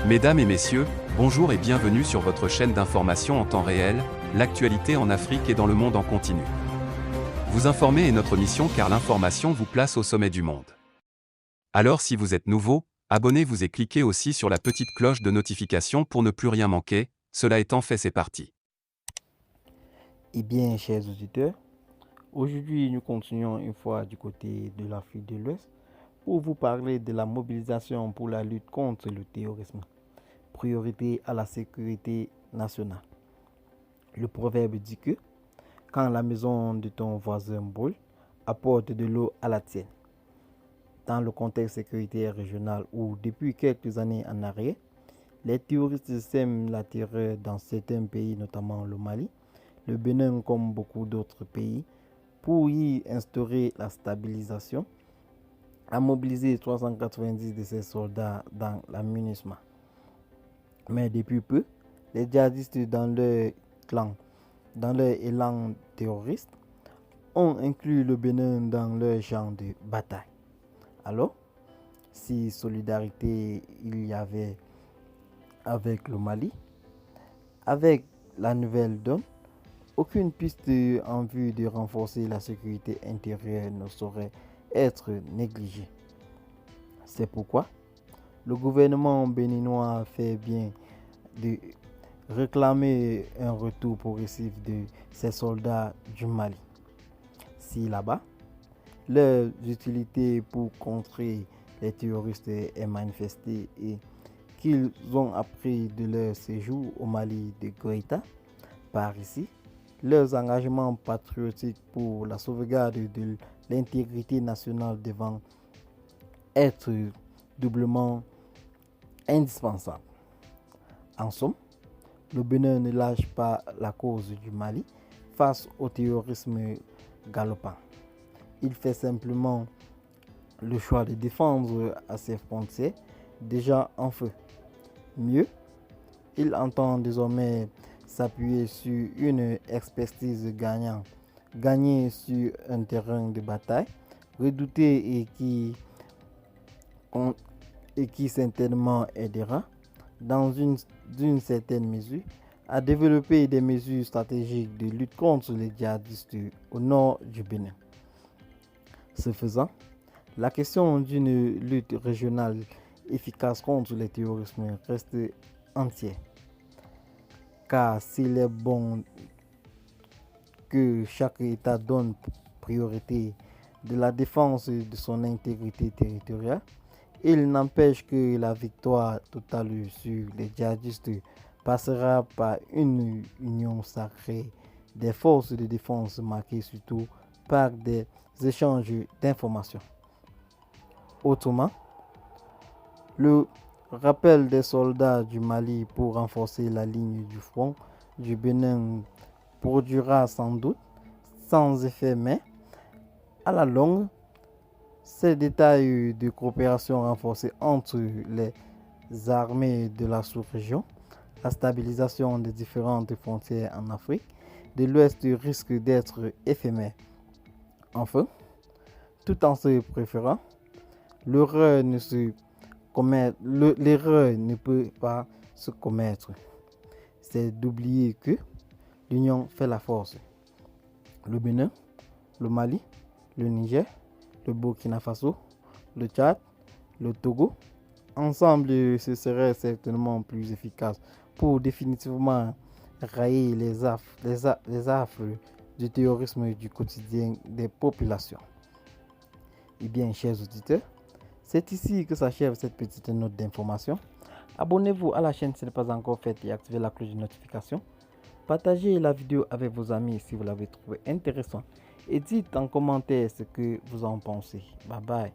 Mesdames et messieurs, bonjour et bienvenue sur votre chaîne d'information en temps réel, l'actualité en Afrique et dans le monde en continu. Vous informer est notre mission car l'information vous place au sommet du monde. Alors si vous êtes nouveau, abonnez-vous et cliquez aussi sur la petite cloche de notification pour ne plus rien manquer, cela étant fait c'est parti. Eh bien, chers auditeurs, aujourd'hui nous continuons une fois du côté de l'Afrique de l'Ouest pour vous parler de la mobilisation pour la lutte contre le terrorisme, priorité à la sécurité nationale. Le proverbe dit que quand la maison de ton voisin brûle, apporte de l'eau à la tienne. Dans le contexte sécuritaire régional où depuis quelques années en arrière, les terroristes sèment la terreur dans certains pays, notamment le Mali, le Bénin comme beaucoup d'autres pays, pour y instaurer la stabilisation, a mobilisé 390 de ses soldats dans la MINUSMA. Mais depuis peu, les djihadistes dans leur élan terroriste, ont inclus le Bénin dans leur champ de bataille. Alors, si solidarité il y avait avec le Mali, avec la nouvelle donne, aucune piste en vue de renforcer la sécurité intérieure ne saurait être négligée. C'est pourquoi le gouvernement béninois fait bien de réclamer un retour progressif de ses soldats du Mali. Si là-bas, leur utilité pour contrer les terroristes est manifestée et qu'ils ont appris de leur séjour au Mali de Goïta, par ici, leurs engagements patriotiques pour la sauvegarde de l'intégrité nationale devant être doublement indispensables. En somme, le Bénin ne lâche pas la cause du Mali face au terrorisme galopant. Il fait simplement le choix de défendre à ses frontières déjà en feu. Mieux, il entend désormais s'appuyer sur une expertise gagnée sur un terrain de bataille redouté et qui certainement aidera dans d'une certaine mesure à développer des mesures stratégiques de lutte contre les djihadistes au nord du Bénin. Ce faisant, la question d'une lutte régionale efficace contre le terrorisme reste entière. Car s'il est bon que chaque État donne priorité de la défense de son intégrité territoriale, il n'empêche que la victoire totale sur les djihadistes passera par une union sacrée des forces de défense marquée surtout par des échanges d'informations. Autrement, le rappel des soldats du Mali pour renforcer la ligne du front du Bénin produira sans doute sans effet, mais à la longue, ces détails de coopération renforcée entre les armées de la sous-région, la stabilisation des différentes frontières en Afrique de l'Ouest risque d'être éphémère. Enfin, tout en se préférant, l'erreur ne peut pas se commettre. C'est d'oublier que l'union fait la force. Le Bénin, le Mali, le Niger, le Burkina Faso, le Tchad, le Togo, ensemble, ce serait certainement plus efficace pour définitivement rayer les affres du terrorisme du quotidien des populations. Eh bien, chers auditeurs, c'est ici que s'achève cette petite note d'information. Abonnez-vous à la chaîne si ce n'est pas encore fait et activez la cloche de notification. Partagez la vidéo avec vos amis si vous l'avez trouvé intéressant et dites en commentaire ce que vous en pensez. Bye bye.